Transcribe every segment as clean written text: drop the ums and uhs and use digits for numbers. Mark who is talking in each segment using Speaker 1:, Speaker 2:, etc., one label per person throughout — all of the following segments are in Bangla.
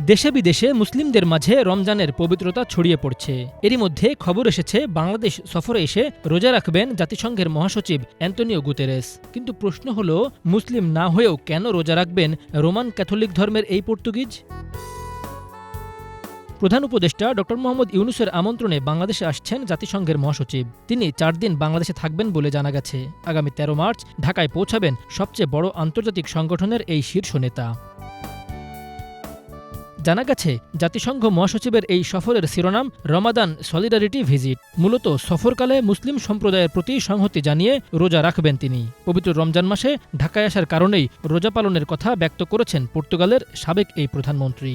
Speaker 1: দেশে বিদেশে মুসলিমদের মাঝে রমজানের পবিত্রতা ছড়িয়ে পড়ছে। এরই মধ্যে খবর এসেছে বাংলাদেশ সফরে এসে রোজা রাখবেন জাতিসংঘের মহাসচিব অ্যান্তোনিও গুতেরেস। কিন্তু প্রশ্ন হলো, মুসলিম না হয়েও কেন রোজা রাখবেন রোমান ক্যাথলিক ধর্মের এই পর্তুগিজ? প্রধান উপদেষ্টা ড মোহাম্মদ ইউনূসের আমন্ত্রণে বাংলাদেশে আসছেন জাতিসংঘের মহাসচিব। তিনি 4 দিন বাংলাদেশে থাকবেন বলে জানা গেছে। আগামী 13 মার্চ ঢাকায় পৌঁছাবেন সবচেয়ে বড় আন্তর্জাতিক সংগঠনের এই শীর্ষ নেতা। জানা গেছে, জাতিসংঘ মহাসচিবের এই সফরের শিরোনাম রমাদান সলিডারিটি ভিজিট। মূলত সফরকালে মুসলিম সম্প্রদায়ের প্রতি সংহতি জানিয়ে রোজা রাখবেন তিনি। পবিত্র রমজান মাসে ঢাকায় আসার কারণেই রোজা পালনের কথা ব্যক্ত করেছেন পর্তুগালের সাবেক এই প্রধানমন্ত্রী।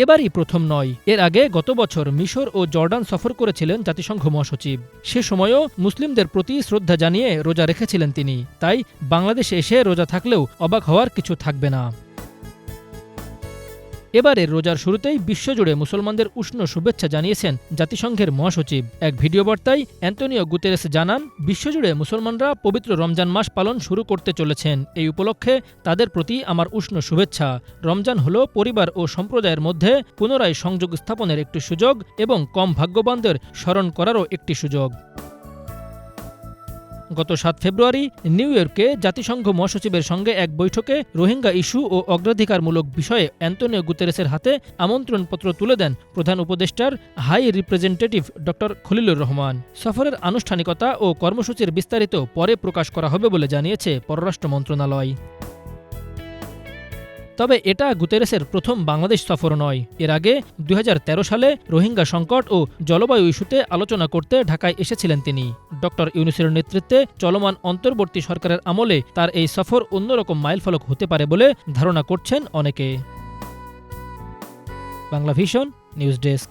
Speaker 1: এবারই প্রথম নয়, এর আগে গত বছর মিশর ও জর্ডান সফর করেছিলেন জাতিসংঘ মহাসচিব। সে সময়ও মুসলিমদের প্রতি শ্রদ্ধা জানিয়ে রোজা রেখেছিলেন তিনি। তাই বাংলাদেশে এসে রোজা থাকলেও অবাক হওয়ার কিছু থাকবে না। এবারের রোজার শুরুতেই বিশ্বজুড়ে মুসলমানদের উষ্ণ শুভেচ্ছা জানিয়েছেন জাতিসংঘের মহাসচিব। এক ভিডিও বার্তায় অ্যান্তোনিও গুতেরেস জানান, বিশ্বজুড়ে মুসলমানরা পবিত্র রমজান মাস পালন শুরু করতে চলেছেন। এই উপলক্ষে তাদের প্রতি আমার উষ্ণ শুভেচ্ছা। রমজান হল পরিবার ও সম্প্রদায়ের মধ্যে পুনরায় সংযোগ স্থাপনের একটি সুযোগ এবং কম ভাগ্যবানদের স্মরণ করারও একটি সুযোগ। গত 7 ফেব্রুয়ারি নিউ ইয়র্কে জাতিসংঘ মহাসচিবের সঙ্গে এক বৈঠকে রোহিঙ্গা ইস্যু ও অগ্রাধিকারমূলক বিষয়ে অ্যান্তোনিও গুতেরেসের হাতে আমন্ত্রণপত্র তুলে দেন প্রধান উপদেষ্টার হাই রিপ্রেজেন্টেটিভ ড খলিলুর রহমান। সফরের আনুষ্ঠানিকতা ও কর্মসূচির বিস্তারিত পরে প্রকাশ করা হবে বলে জানিয়েছে পররাষ্ট্র মন্ত্রণালয়। তবে এটা গুতেরেসের প্রথম বাংলাদেশ সফর নয়। এর আগে 2013 সালে রোহিঙ্গা সংকট ও জলবায়ু ইস্যুতে আলোচনা করতে ঢাকায় এসেছিলেন তিনি। ড ইউনূসের নেতৃত্বে চলমান অন্তর্বর্তী সরকারের আমলে তার এই সফর অন্যরকম মাইলফলক হতে পারে বলে ধারণা করছেন অনেকে। Bangla vision news desk.